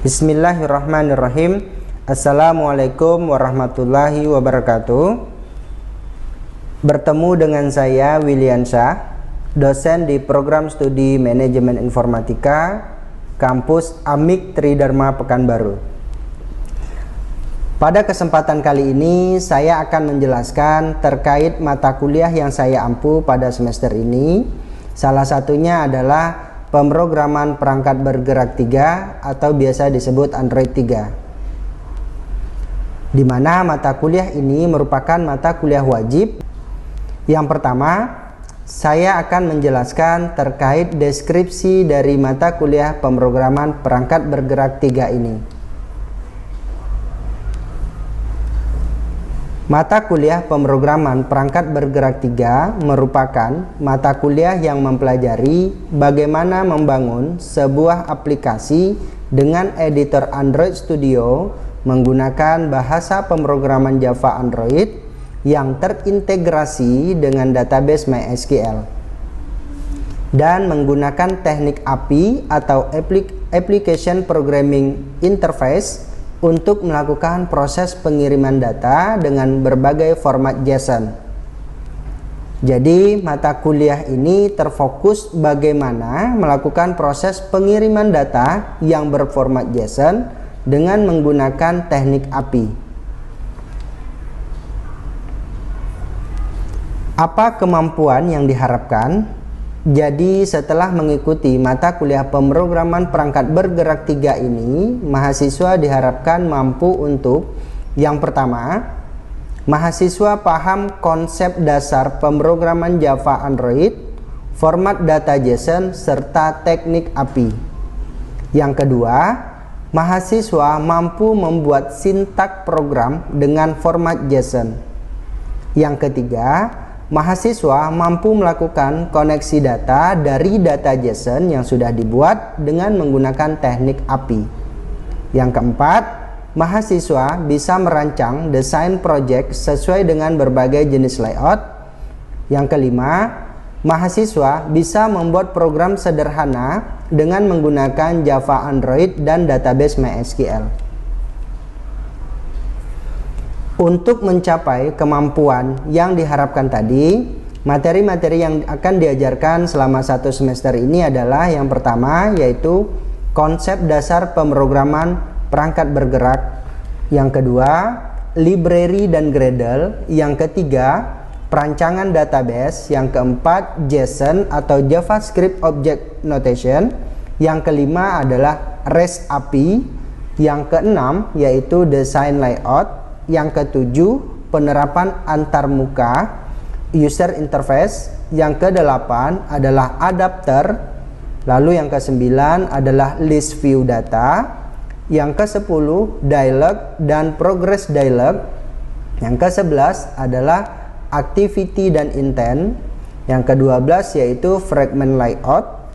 Bismillahirrahmanirrahim. Assalamualaikum warahmatullahi wabarakatuh. Bertemu dengan saya Williansyah, dosen di program studi manajemen informatika kampus Amik Tridharma Pekanbaru. Pada kesempatan kali ini saya akan menjelaskan terkait mata kuliah yang saya ampu pada semester ini. Salah satunya adalah pemrograman perangkat bergerak 3 atau biasa disebut Android 3. Di mana mata kuliah ini merupakan mata kuliah wajib. Yang pertama, saya akan menjelaskan terkait deskripsi dari mata kuliah pemrograman perangkat bergerak 3 ini. Mata kuliah pemrograman perangkat bergerak 3 merupakan mata kuliah yang mempelajari bagaimana membangun sebuah aplikasi dengan editor Android Studio menggunakan bahasa pemrograman Java Android yang terintegrasi dengan database MySQL dan menggunakan teknik API atau Application Programming Interface untuk melakukan proses pengiriman data dengan berbagai format JSON. Jadi mata kuliah ini terfokus bagaimana melakukan proses pengiriman data yang berformat JSON dengan menggunakan teknik API. Apa kemampuan yang diharapkan? Jadi setelah mengikuti mata kuliah pemrograman perangkat bergerak 3 ini, mahasiswa diharapkan mampu untuk yang pertama, mahasiswa paham konsep dasar pemrograman Java Android, format data JSON, serta teknik API. Yang kedua, mahasiswa mampu membuat sintak program dengan format JSON. Yang ketiga, mahasiswa mampu melakukan koneksi data dari data JSON yang sudah dibuat dengan menggunakan teknik API. Yang keempat, mahasiswa bisa merancang desain project sesuai dengan berbagai jenis layout. Yang kelima, mahasiswa bisa membuat program sederhana dengan menggunakan Java Android dan database MySQL. Untuk mencapai kemampuan yang diharapkan tadi, materi-materi yang akan diajarkan selama 1 semester ini adalah yang pertama yaitu konsep dasar pemrograman perangkat bergerak, yang kedua library dan Gradle, yang ketiga perancangan database, yang keempat JSON atau JavaScript Object Notation, yang kelima adalah REST API, yang keenam yaitu desain layout, yang ketujuh penerapan antarmuka user interface, yang kedelapan adalah adapter, lalu yang kesembilan adalah list view data, yang kesepuluh dialog dan progress dialog, yang kesebelas adalah activity dan intent, yang kedua belas yaitu fragment layout,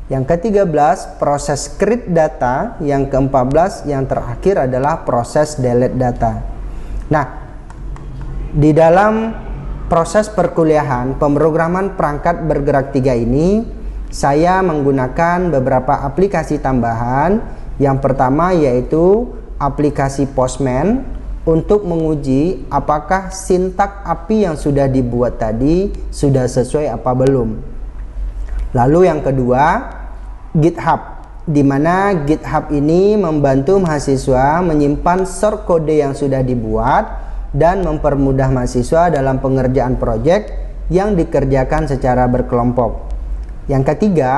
yang ke-13 proses create data, yang ke-14 yang terakhir adalah proses delete data. Nah, di dalam proses perkuliahan pemrograman perangkat bergerak 3 ini, saya menggunakan beberapa aplikasi tambahan. Yang pertama yaitu aplikasi Postman untuk menguji apakah sintak API yang sudah dibuat tadi sudah sesuai apa belum. Lalu yang kedua, GitHub, di mana GitHub ini membantu mahasiswa menyimpan source kode yang sudah dibuat dan mempermudah mahasiswa dalam pengerjaan proyek yang dikerjakan secara berkelompok. Yang ketiga,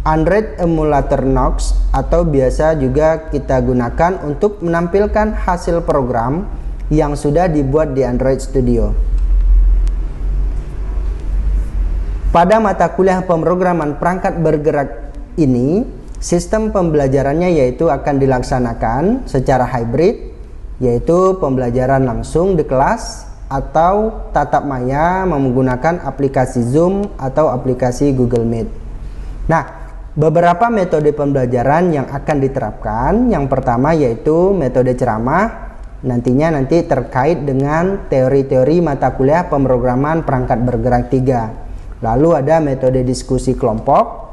Android Emulator Nox atau biasa juga kita gunakan untuk menampilkan hasil program yang sudah dibuat di Android Studio. Pada mata kuliah pemrograman perangkat bergerak ini, sistem pembelajarannya yaitu akan dilaksanakan secara hybrid, yaitu pembelajaran langsung di kelas atau tatap maya menggunakan aplikasi Zoom atau aplikasi Google Meet. Nah, beberapa metode pembelajaran yang akan diterapkan, yang pertama yaitu metode ceramah, nantinya terkait dengan teori-teori mata kuliah pemrograman perangkat bergerak 3. Lalu ada metode diskusi kelompok,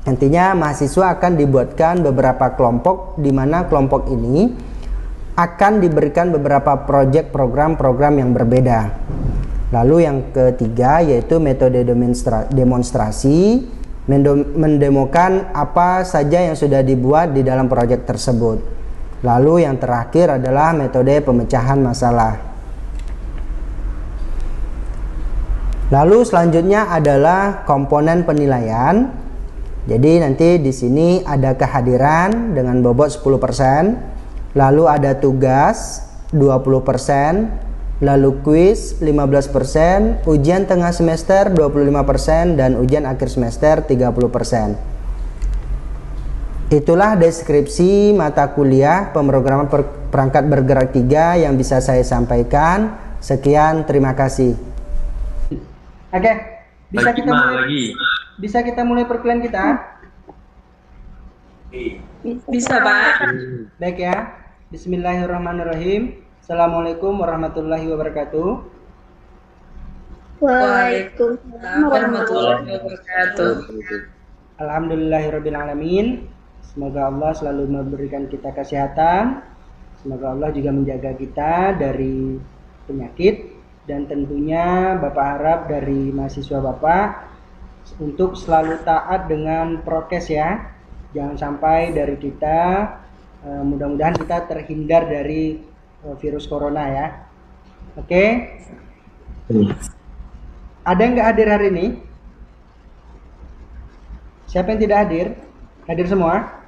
Nantinya mahasiswa akan dibuatkan beberapa kelompok, di mana kelompok ini akan diberikan beberapa proyek program yang berbeda. Lalu yang ketiga yaitu metode demonstrasi, mendemokan apa saja yang sudah dibuat di dalam proyek tersebut. Lalu yang terakhir adalah metode pemecahan masalah. Lalu selanjutnya adalah komponen penilaian. Jadi nanti di sini ada kehadiran dengan bobot 10%, lalu ada tugas 20%, lalu kuis 15%, ujian tengah semester 25%, dan ujian akhir semester 30%. Itulah deskripsi mata kuliah pemrograman perangkat bergerak 3 yang bisa saya sampaikan. Sekian, terima kasih. Oke, bisa kita mulai perkuliahan kita? Bisa, Pak. Baik ya. Bismillahirrahmanirrahim. Assalamualaikum warahmatullahi wabarakatuh. Waalaikumsalam warahmatullahi wabarakatuh. Alhamdulillahirabbil alamin. Semoga Allah selalu memberikan kita kesehatan. Semoga Allah juga menjaga kita dari penyakit. Dan tentunya Bapak harap dari mahasiswa Bapak untuk selalu taat dengan prokes ya. Jangan sampai dari kita, mudah-mudahan kita terhindar dari virus corona ya. Oke. Ada yang nggak hadir hari ini? Siapa yang tidak hadir? Hadir semua?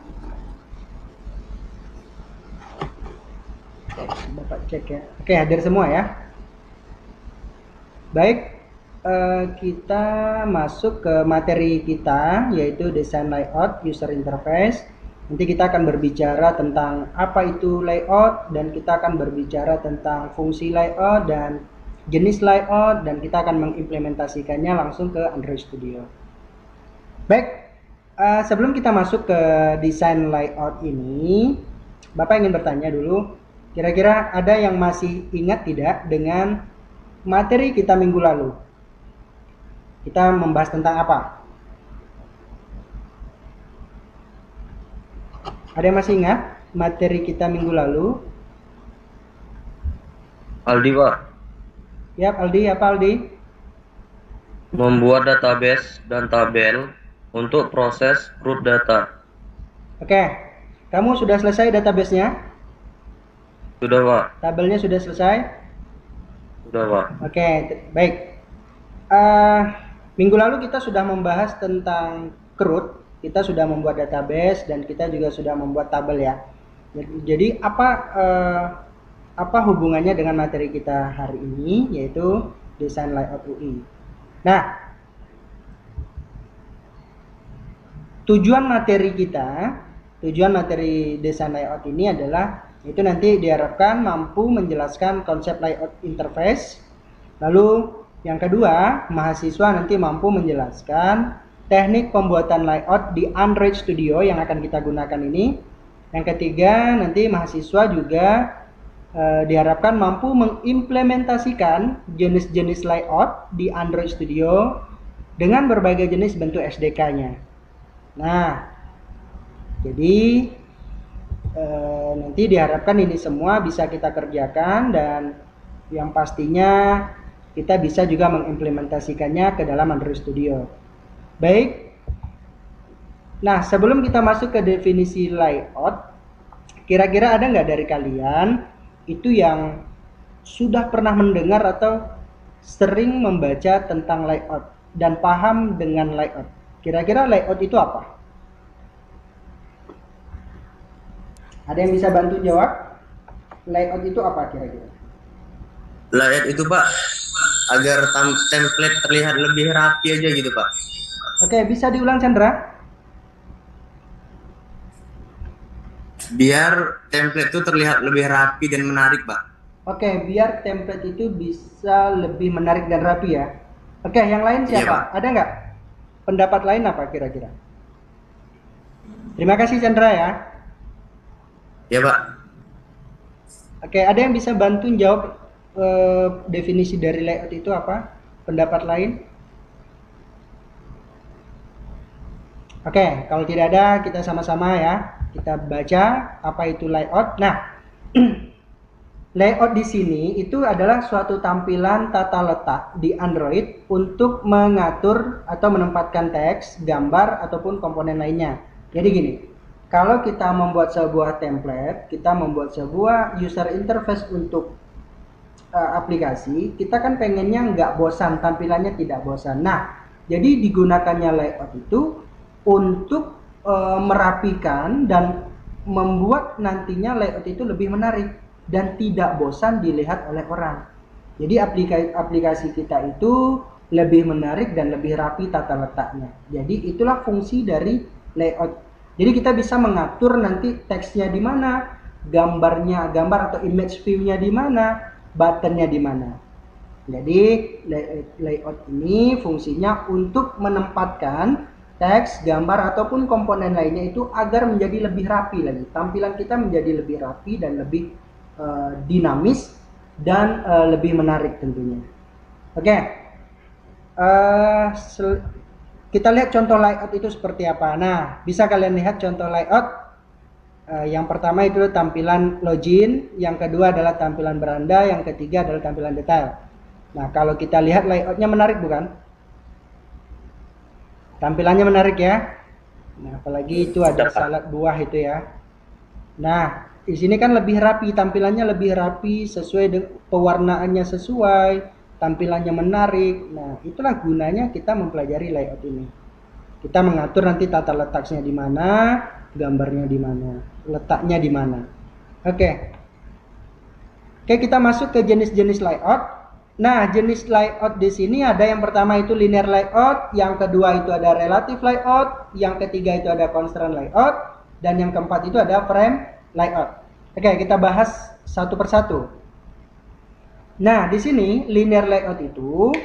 Bapak cek ya. Oke, hadir semua ya. Baik, kita masuk ke materi kita, yaitu desain layout user interface. Nanti kita akan berbicara tentang apa itu layout, dan kita akan berbicara tentang fungsi layout dan jenis layout, dan kita akan mengimplementasikannya langsung ke Android Studio. Baik, sebelum kita masuk ke desain layout ini, Bapak ingin bertanya dulu, kira-kira ada yang masih ingat tidak dengan materi kita minggu lalu? Kita membahas tentang apa? Ada yang masih ingat materi kita minggu lalu? Aldi, Pak. Ya, Aldi, apa Aldi? Membuat database dan tabel untuk proses root data. Oke, kamu sudah selesai database-nya? Sudah, Pak. Tabelnya sudah selesai? Sudah, Pak. Oke, baik. Minggu lalu kita sudah membahas tentang CRUD, kita sudah membuat database, dan kita juga sudah membuat tabel ya. Jadi apa hubungannya dengan materi kita hari ini, yaitu desain layout UI. Nah, tujuan materi desain layout ini adalah itu nanti diharapkan mampu menjelaskan konsep layout interface. Lalu yang kedua, mahasiswa nanti mampu menjelaskan teknik pembuatan layout di Android Studio yang akan kita gunakan ini. Yang ketiga, nanti mahasiswa juga diharapkan mampu mengimplementasikan jenis-jenis layout di Android Studio dengan berbagai jenis bentuk SDK-nya. Nah, jadi nanti diharapkan ini semua bisa kita kerjakan, dan yang pastinya kita bisa juga mengimplementasikannya ke dalam Android Studio. Baik. Nah, sebelum kita masuk ke definisi layout, kira-kira ada nggak dari kalian itu yang sudah pernah mendengar atau sering membaca tentang layout dan paham dengan layout? Kira-kira layout itu apa? Ada yang bisa bantu jawab? Layout itu apa kira-kira? Layout itu, Pak, agar template terlihat lebih rapi aja gitu, Pak. Oke, bisa diulang, Chandra? Biar template itu terlihat lebih rapi dan menarik, Pak. Oke, biar template itu bisa lebih menarik dan rapi ya. Oke, yang lain siapa? Iya, Pak. Ada nggak? Pendapat lain apa kira-kira? Terima kasih, Chandra ya. Ya, Pak. Oke, ada yang bisa bantu jawab definisi dari layout itu apa? Pendapat lain? Oke, kalau tidak ada kita sama-sama ya. Kita baca apa itu layout. Nah, layout di sini itu adalah suatu tampilan tata letak di Android untuk mengatur atau menempatkan teks, gambar ataupun komponen lainnya. Jadi gini, kalau kita membuat sebuah template, kita membuat sebuah user interface untuk aplikasi, kita kan pengennya nggak bosan, tampilannya tidak bosan. Nah, jadi digunakannya layout itu untuk merapikan dan membuat nantinya layout itu lebih menarik dan tidak bosan dilihat oleh orang. Jadi aplikasi kita itu lebih menarik dan lebih rapi tata letaknya. Jadi itulah fungsi dari layout. Jadi kita bisa mengatur nanti teksnya di mana, gambar atau image view-nya di mana, buttonnya di mana. Jadi layout ini fungsinya untuk menempatkan teks, gambar ataupun komponen lainnya itu agar menjadi lebih rapi lagi. Tampilan kita menjadi lebih rapi dan lebih dinamis dan lebih menarik tentunya. Oke. Kita lihat contoh layout itu seperti apa. Nah, bisa kalian lihat contoh layout. Yang pertama itu tampilan login, yang kedua adalah tampilan beranda, yang ketiga adalah tampilan detail. Nah, kalau kita lihat layoutnya menarik bukan? Tampilannya menarik ya. Nah, apalagi itu ada salad buah itu ya. Nah, di sini kan lebih rapi, tampilannya lebih rapi, sesuai dengan pewarnaannya sesuai, tampilannya menarik. Nah, itulah gunanya kita mempelajari layout ini. Kita mengatur nanti tata letaknya di mana, gambarnya di mana, letaknya di mana. Oke, kita masuk ke jenis-jenis layout. Nah, jenis layout di sini ada yang pertama itu linear layout, yang kedua itu ada relative layout, yang ketiga itu ada constraint layout, dan yang keempat itu ada frame layout. Oke, kita bahas satu persatu. Nah, di sini linear layout itu,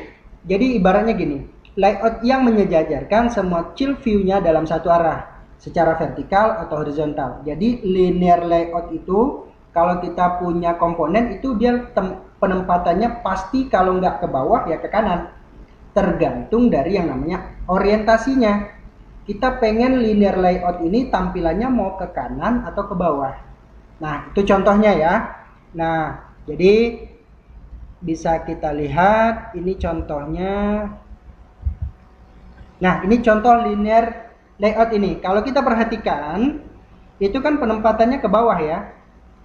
jadi ibaratnya gini, layout yang menyejajarkan semua child view-nya dalam satu arah, secara vertikal atau horizontal. Jadi linear layout itu, kalau kita punya komponen itu dia penempatannya pasti kalau nggak ke bawah ya ke kanan, tergantung dari yang namanya orientasinya. Kita pengen linear layout ini tampilannya mau ke kanan atau ke bawah. Nah, itu contohnya ya. Nah, jadi bisa kita lihat ini contohnya. Nah, ini contoh linear layout ini. Kalau kita perhatikan, itu kan penempatannya ke bawah ya.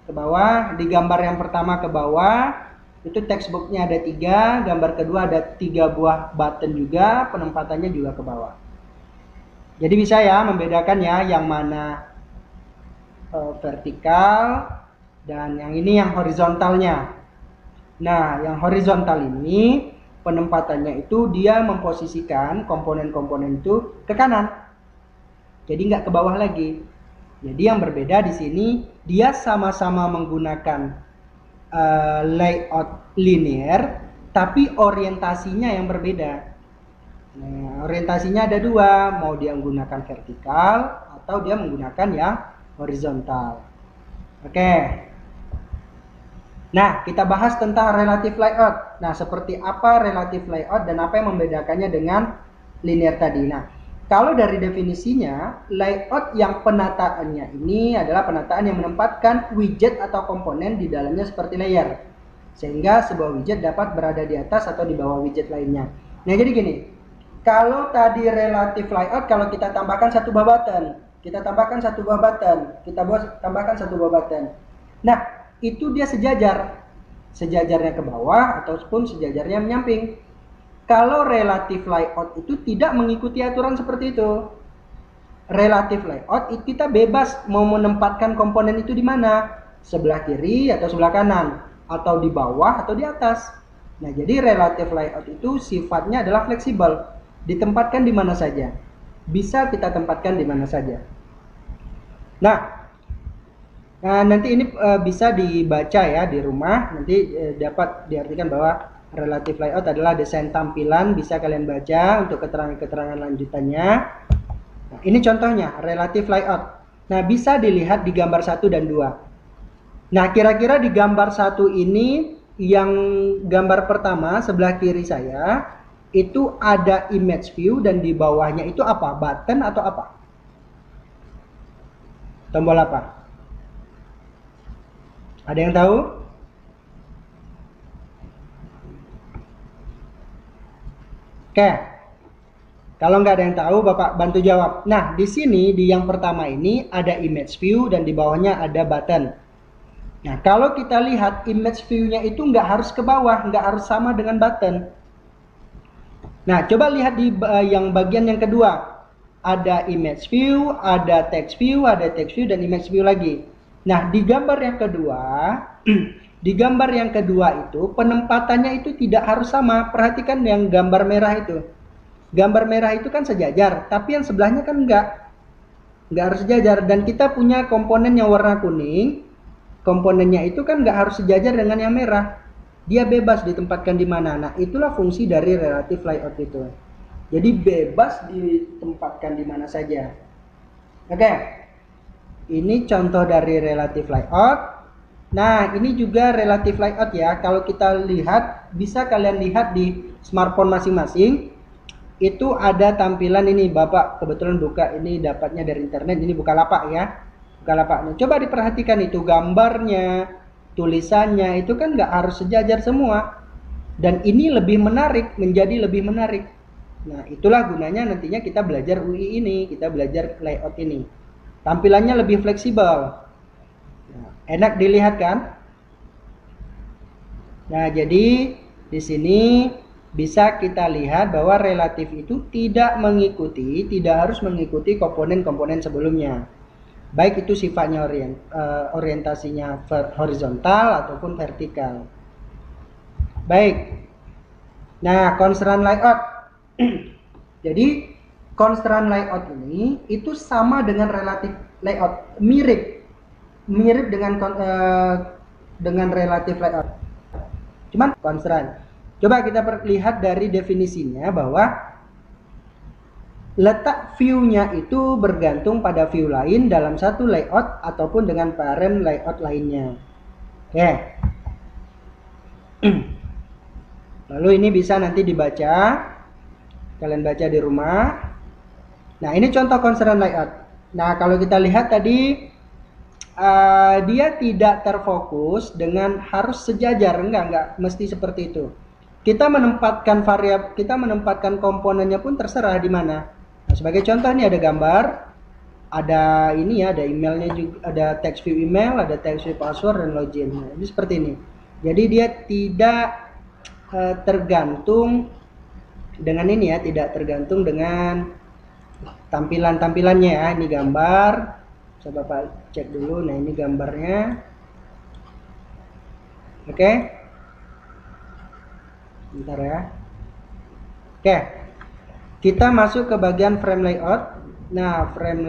Ke bawah, di gambar yang pertama ke bawah, itu textbooknya ada 3, gambar kedua ada 3 buah button juga, penempatannya juga ke bawah. Jadi bisa ya membedakan ya yang mana vertikal dan yang ini yang horizontalnya. Nah, yang horizontal ini penempatannya itu dia memposisikan komponen-komponen itu ke kanan. Jadi nggak ke bawah lagi. Jadi yang berbeda di sini dia sama-sama menggunakan layout linear, tapi orientasinya yang berbeda. Nah, orientasinya ada 2, mau dia menggunakan vertikal atau dia menggunakan yang horizontal. Oke. Nah, kita bahas tentang relative layout. Nah, seperti apa relative layout dan apa yang membedakannya dengan linear tadi. Nah, kalau dari definisinya, layout yang penataannya ini adalah penataan yang menempatkan widget atau komponen di dalamnya seperti layer. Sehingga sebuah widget dapat berada di atas atau di bawah widget lainnya. Nah, jadi gini. Kalau tadi relative layout, kalau kita tambahkan satu buah button, kita tambahkan satu buah button, kita tambahkan satu buah button. Nah, itu dia sejajar. Sejajarnya ke bawah ataupun sejajarnya menyamping. Kalau relative layout itu tidak mengikuti aturan seperti itu. Relative layout itu kita bebas mau menempatkan komponen itu di mana, sebelah kiri atau sebelah kanan, atau di bawah atau di atas. Nah, jadi relative layout itu sifatnya adalah fleksibel, ditempatkan di mana saja, bisa kita tempatkan di mana saja. Nah, nanti ini bisa dibaca ya di rumah, nanti dapat diartikan bahwa relative layout adalah desain tampilan, bisa kalian baca untuk keterangan-keterangan lanjutannya. Nah, ini contohnya relative layout. Nah, bisa dilihat di gambar 1 dan 2. Nah, kira-kira di gambar 1 ini, yang gambar pertama sebelah kiri saya, itu ada image view dan di bawahnya itu apa? Button atau apa? Tombol apa? Ada yang tahu? Oke. Kalau nggak ada yang tahu, Bapak bantu jawab. Nah, di sini di yang pertama ini ada image view dan di bawahnya ada button. Nah, kalau kita lihat image view-nya itu nggak harus ke bawah, nggak harus sama dengan button. Nah, coba lihat di yang bagian yang kedua. Ada image view, ada text view, dan image view lagi. Nah, di gambar yang kedua, di gambar yang kedua itu penempatannya itu tidak harus sama. Perhatikan yang gambar merah itu. Gambar merah itu kan sejajar, tapi yang sebelahnya kan enggak harus sejajar. Dan kita punya komponen yang warna kuning, komponennya itu kan enggak harus sejajar dengan yang merah. Dia bebas ditempatkan di mana. Nah, itulah fungsi dari relative layout itu. Jadi bebas ditempatkan di mana saja. Oke. Ini contoh dari relative layout. Nah, ini juga relative layout ya. Kalau kita lihat, bisa kalian lihat di smartphone masing-masing. Itu ada tampilan ini. Bapak kebetulan buka ini, dapatnya dari internet. Ini Bukalapak ya. Bukalapak. Nah, coba diperhatikan itu gambarnya, tulisannya itu kan nggak harus sejajar semua. Dan ini lebih menarik, menjadi lebih menarik. Nah, itulah gunanya nantinya kita belajar UI ini, kita belajar layout ini. Tampilannya lebih fleksibel. Nah, enak dilihat kan? Nah, jadi di sini bisa kita lihat bahwa relatif itu tidak harus mengikuti komponen-komponen sebelumnya. Baik itu sifatnya orientasinya horizontal ataupun vertikal. Baik. Nah, constraint layout. Jadi, constraint layout ini itu sama dengan relative layout, mirip dengan relative layout. Cuman constraint. Coba kita lihat dari definisinya bahwa letak view-nya itu bergantung pada view lain dalam satu layout ataupun dengan parent layout lainnya. Oke. Lalu ini bisa nanti dibaca. Kalian baca di rumah. Nah, ini contoh constraint layout. Nah, kalau kita lihat tadi dia tidak terfokus dengan harus sejajar, enggak mesti seperti itu. Kita menempatkan komponennya pun terserah di mana. Nah, sebagai contoh ini ada gambar, ada ini ya, ada emailnya juga, ada text view email, ada text view password dan login. Nah, ini seperti ini. Jadi dia tidak tergantung dengan ini ya, tidak tergantung dengan tampilannya ya. Ini gambar, coba Bapak cek dulu. Nah, ini gambarnya. Oke. Bentar ya. Oke. Kita masuk ke bagian frame layout. Nah, frame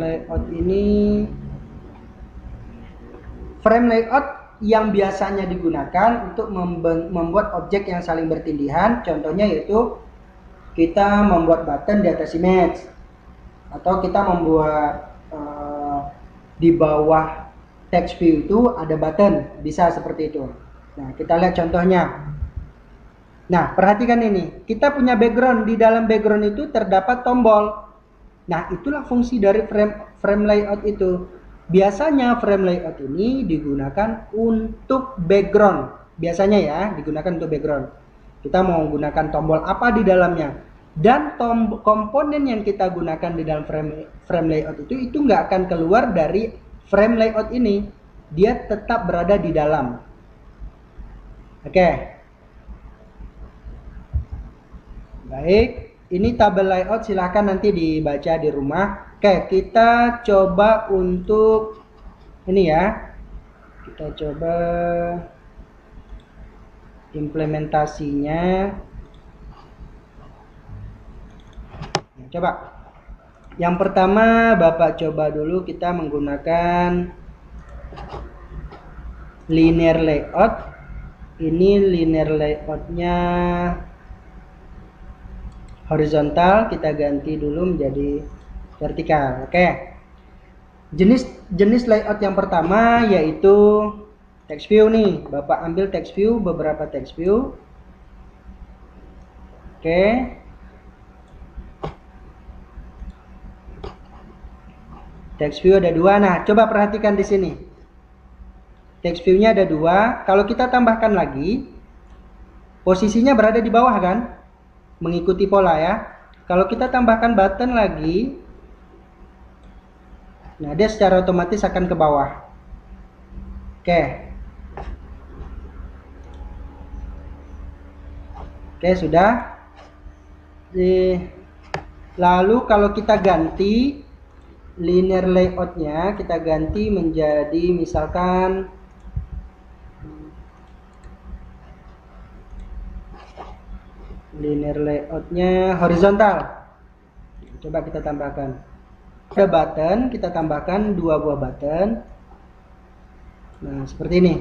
layout yang biasanya digunakan untuk membuat objek yang saling bertindihan. Contohnya yaitu kita membuat button di atas image, atau kita membuat di bawah text view itu ada button, bisa seperti itu. Nah, kita lihat contohnya. Nah, perhatikan ini. Kita punya background. Di dalam background itu terdapat tombol. Nah, itulah fungsi dari frame layout itu. Biasanya frame layout ini digunakan untuk background. Biasanya ya, digunakan untuk background. Kita mau menggunakan tombol apa di dalamnya. Dan komponen yang kita gunakan di dalam frame layout itu nggak akan keluar dari frame layout ini. Dia tetap berada di dalam. Oke. Baik, ini tabel layout, silahkan nanti dibaca di rumah. Oke, kita coba untuk ini ya. Kita coba implementasinya. Nah, coba. Yang pertama, Bapak coba dulu kita menggunakan linear layout. Ini linear layoutnya horizontal, kita ganti dulu menjadi vertikal. Oke. Jenis layout yang pertama yaitu text view nih. Bapak ambil text view, beberapa text view. Oke. Text view ada 2. Nah, coba perhatikan di sini. Text view-nya ada 2. Kalau kita tambahkan lagi, posisinya berada di bawah kan? Mengikuti pola ya. Kalau kita tambahkan button lagi, nah dia secara otomatis akan ke bawah. Oke, sudah. Lalu kalau kita ganti linear layout-nya, kita ganti menjadi misalkan linear layout-nya horizontal. Coba kita tambahkan. Ada button, kita tambahkan 2 buah button. Nah, seperti ini.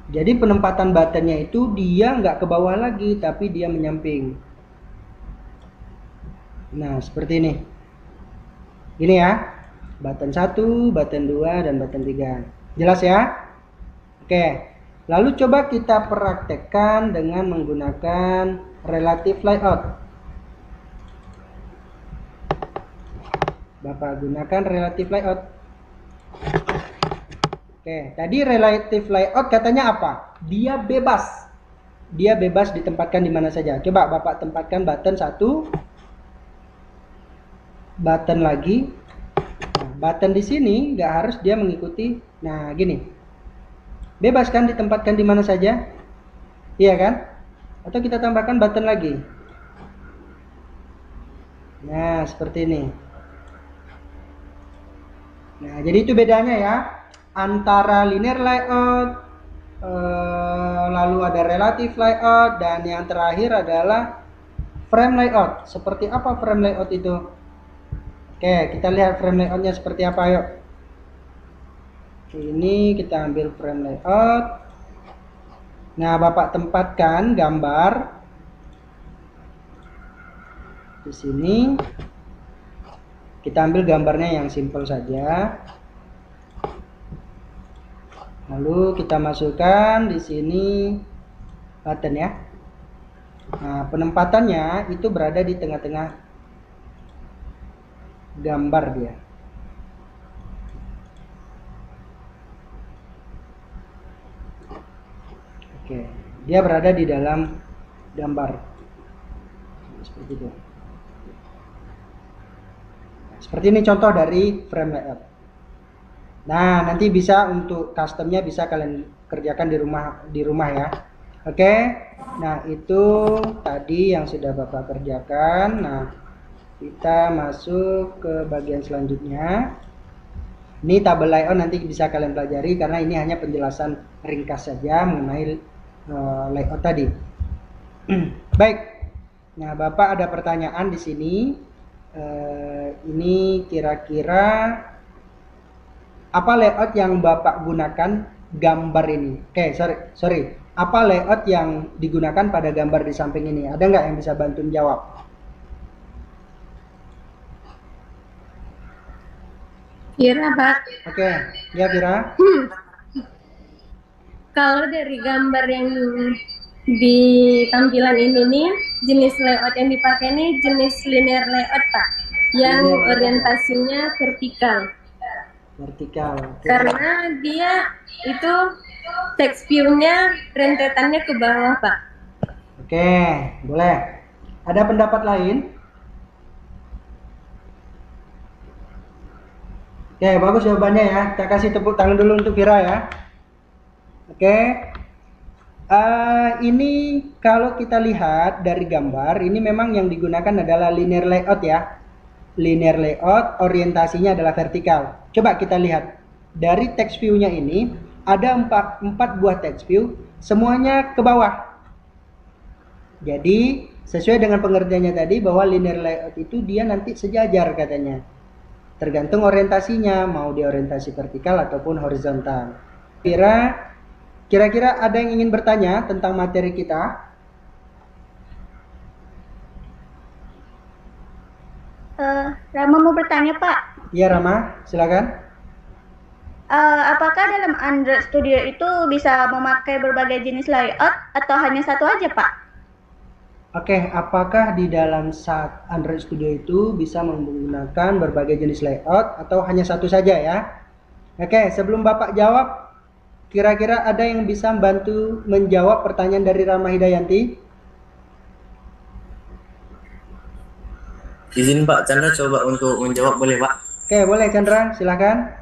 Jadi penempatan buttonnya itu dia nggak ke bawah lagi, tapi dia menyamping. Nah, seperti ini. Ini ya, button 1, button 2, dan button 3. Jelas ya? Oke, lalu coba kita praktekkan dengan menggunakan relative layout. Bapak gunakan relative layout. Oke, tadi relative layout katanya apa? Dia bebas. Dia bebas ditempatkan di mana saja. Coba Bapak tempatkan button 1, button lagi. Nah, button di sini nggak harus dia mengikuti. Nah, gini. Bebas kan ditempatkan di mana saja? Iya kan? Atau kita tambahkan button lagi. Nah, seperti ini. Nah, jadi itu bedanya ya antara linear layout, lalu ada relative layout, dan yang terakhir adalah frame layout. Seperti apa frame layout itu? Oke, kita lihat frame layoutnya seperti apa, yuk. Ini kita ambil frame layout. Nah, Bapak tempatkan gambar di sini. Kita ambil gambarnya yang simple saja. Lalu kita masukkan di sini button ya. Nah, penempatannya itu berada di tengah-tengah gambar dia. Oke, dia berada di dalam gambar. Seperti itu. Seperti ini contoh dari frame layout. Nah, nanti bisa untuk customnya bisa kalian kerjakan di rumah ya. Oke. Nah, itu tadi yang sudah Bapak kerjakan. Nah, kita masuk ke bagian selanjutnya. Ini tabel layout nanti bisa kalian pelajari karena ini hanya penjelasan ringkas saja mengenai layout tadi. Baik. Nah, Bapak ada pertanyaan di sini. Ini kira-kira apa layout yang Bapak gunakan gambar ini? Oke, sorry. Apa layout yang digunakan pada gambar di samping ini? Ada nggak yang bisa bantu jawab? Kira, Pak. Oke, ya Kira. Kalau dari gambar yang di tampilan ini nih, jenis layout yang dipakai ini jenis linear layout, Pak. Yang Linear orientasinya vertikal. Vertikal. Oke. Karena dia itu text view-nya rentetannya ke bawah, Pak. Oke, boleh. Ada pendapat lain? Oke, bagus jawabannya ya. Kita kasih tepuk tangan dulu untuk Vira ya. Oke. Ini kalau kita lihat dari gambar, ini memang yang digunakan adalah linear layout ya. Linear layout, orientasinya adalah vertikal. Coba kita lihat. Dari text view-nya ini, ada 4 buah text view, semuanya ke bawah. Jadi, sesuai dengan pengertiannya tadi, bahwa linear layout itu dia nanti sejajar katanya. Tergantung orientasinya, mau di orientasi vertikal ataupun horizontal. Kira-kira ada yang ingin bertanya tentang materi kita? Rama mau bertanya, Pak. Iya, Rama, silakan. Apakah dalam Android Studio itu bisa memakai berbagai jenis layout atau hanya satu aja, Pak? Oke, apakah di dalam Android Studio itu bisa menggunakan berbagai jenis layout atau hanya satu saja ya? Oke, sebelum Bapak jawab, kira-kira ada yang bisa bantu menjawab pertanyaan dari Rama Hidayanti? Izin Pak Chandra coba untuk menjawab boleh Pak? Oke, boleh Chandra, silakan.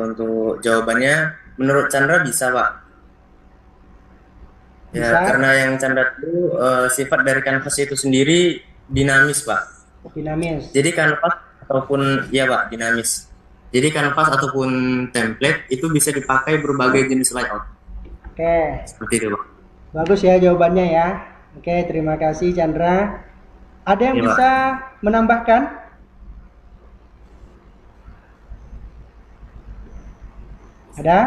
Untuk jawabannya menurut Chandra bisa Pak. Ya, Bisa. karena yang Chandra itu sifat dari kanvas itu sendiri dinamis Pak. Dinamis. Jadi kanvas ataupun ya Pak dinamis. Jadi kanvas ataupun template itu bisa dipakai berbagai jenis layout. Oke, Seperti itu Pak. bagus ya jawabannya ya. Oke, terima kasih Chandra. Ada yang Iya, Pak. bisa menambahkan? Ada?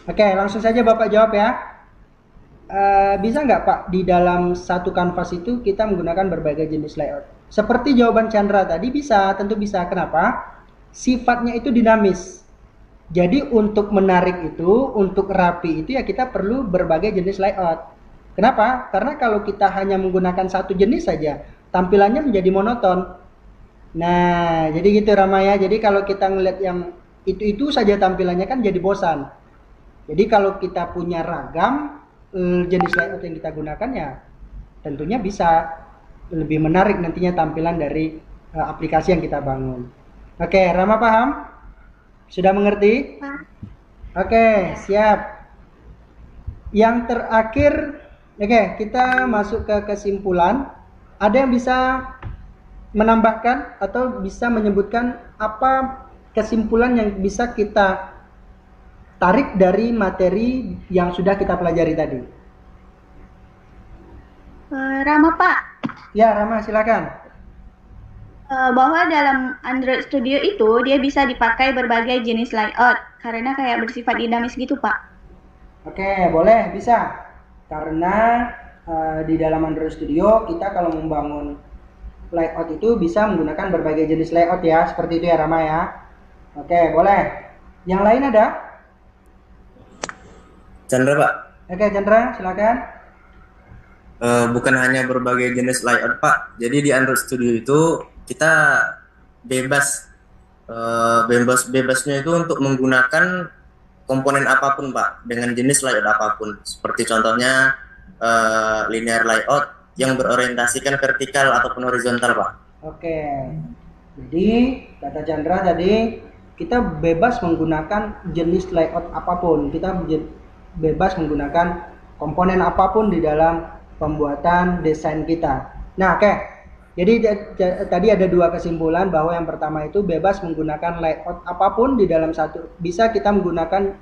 Oke, langsung saja Bapak jawab ya. Bisa nggak Pak, di dalam satu kanvas itu kita menggunakan berbagai jenis layout? Seperti jawaban Chandra tadi, bisa, tentu bisa. Kenapa? Sifatnya itu dinamis. Jadi untuk menarik itu, untuk rapi itu ya kita perlu berbagai jenis layout. Kenapa? Karena kalau kita hanya menggunakan satu jenis saja, tampilannya menjadi monoton. Nah, jadi gitu Rama ya. Jadi kalau kita ngeliat yang itu saja tampilannya kan jadi bosan. Jadi kalau kita punya ragam jenis layout yang kita gunakan ya tentunya bisa lebih menarik nantinya tampilan dari aplikasi yang kita bangun. Oke, Rama paham? Sudah mengerti? Oke, siap. Yang terakhir, oke, kita masuk ke kesimpulan. Ada yang bisa menambahkan atau bisa menyebutkan apa kesimpulan yang bisa kita tarik dari materi yang sudah kita pelajari tadi? Rama Pak, Ya, Rama silakan. bahwa dalam Android Studio itu dia bisa dipakai berbagai jenis layout karena kayak bersifat dinamis gitu Pak. Oke, boleh, bisa. Karena di dalam Android Studio kita kalau membangun layout itu bisa menggunakan berbagai jenis layout ya, seperti itu ya Rama ya. Oke, boleh. Yang lain ada? Chandra Pak. Oke, Chandra, silakan. Bukan hanya berbagai jenis layout Pak. Jadi di Android Studio itu kita bebasnya itu untuk menggunakan komponen apapun Pak dengan jenis layout apapun. Seperti contohnya linear layout yang berorientasikan vertikal ataupun horizontal Pak. Oke. Jadi kata Chandra tadi kita bebas menggunakan jenis layout apapun. Kita bebas menggunakan komponen apapun di dalam pembuatan desain kita. Nah, oke. Jadi tadi ada dua kesimpulan bahwa yang pertama itu bebas menggunakan layout apapun di dalam satu, bisa kita menggunakan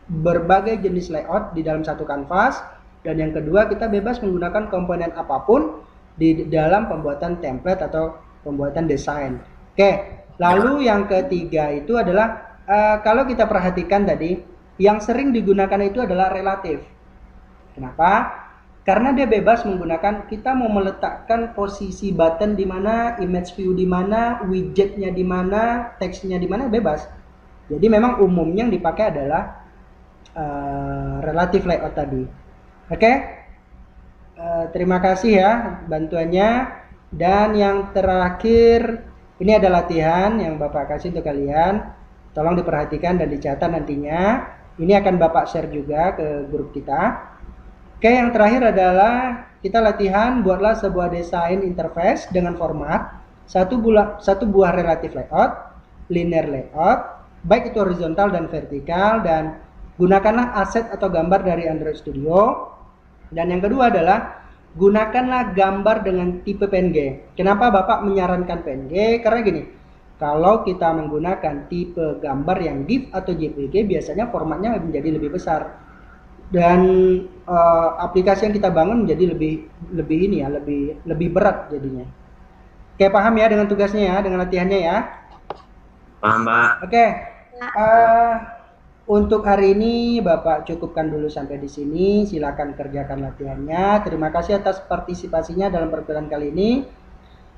berbagai jenis layout di dalam satu kanvas, dan yang kedua kita bebas menggunakan komponen apapun di dalam pembuatan template atau pembuatan desain. Oke, lalu yang ketiga itu adalah kalau kita perhatikan tadi yang sering digunakan itu adalah relatif. Kenapa? Karena dia bebas menggunakan, kita mau meletakkan posisi button di mana, image view di mana, widgetnya di mana, teksnya di mana, bebas. Jadi memang umumnya yang dipakai adalah relatif layout tadi. Oke? Terima kasih ya bantuannya. Dan yang terakhir, ini ada latihan yang Bapak kasih untuk kalian. Tolong diperhatikan dan dicatat nantinya. Ini akan Bapak share juga ke grup kita. Oke, yang terakhir adalah kita latihan buatlah sebuah desain interface dengan format satu buah relatif layout, linear layout, baik itu horizontal dan vertikal, dan gunakanlah aset atau gambar dari Android Studio. Dan yang kedua adalah gunakanlah gambar dengan tipe PNG. Kenapa Bapak menyarankan PNG? Karena gini, kalau kita menggunakan tipe gambar yang GIF atau JPG, biasanya formatnya menjadi lebih besar. Dan aplikasi yang kita bangun menjadi lebih berat jadinya. Oke, paham ya dengan tugasnya ya, dengan latihannya ya? Paham Pak. Oke. Untuk hari ini Bapak cukupkan dulu sampai di sini. Silakan kerjakan latihannya. Terima kasih atas partisipasinya dalam perkuliahan kali ini.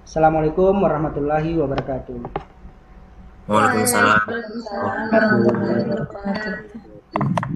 Assalamualaikum warahmatullahi wabarakatuh. Waalaikumsalam. Waalaikumsalam warahmatullahi wabarakatuh.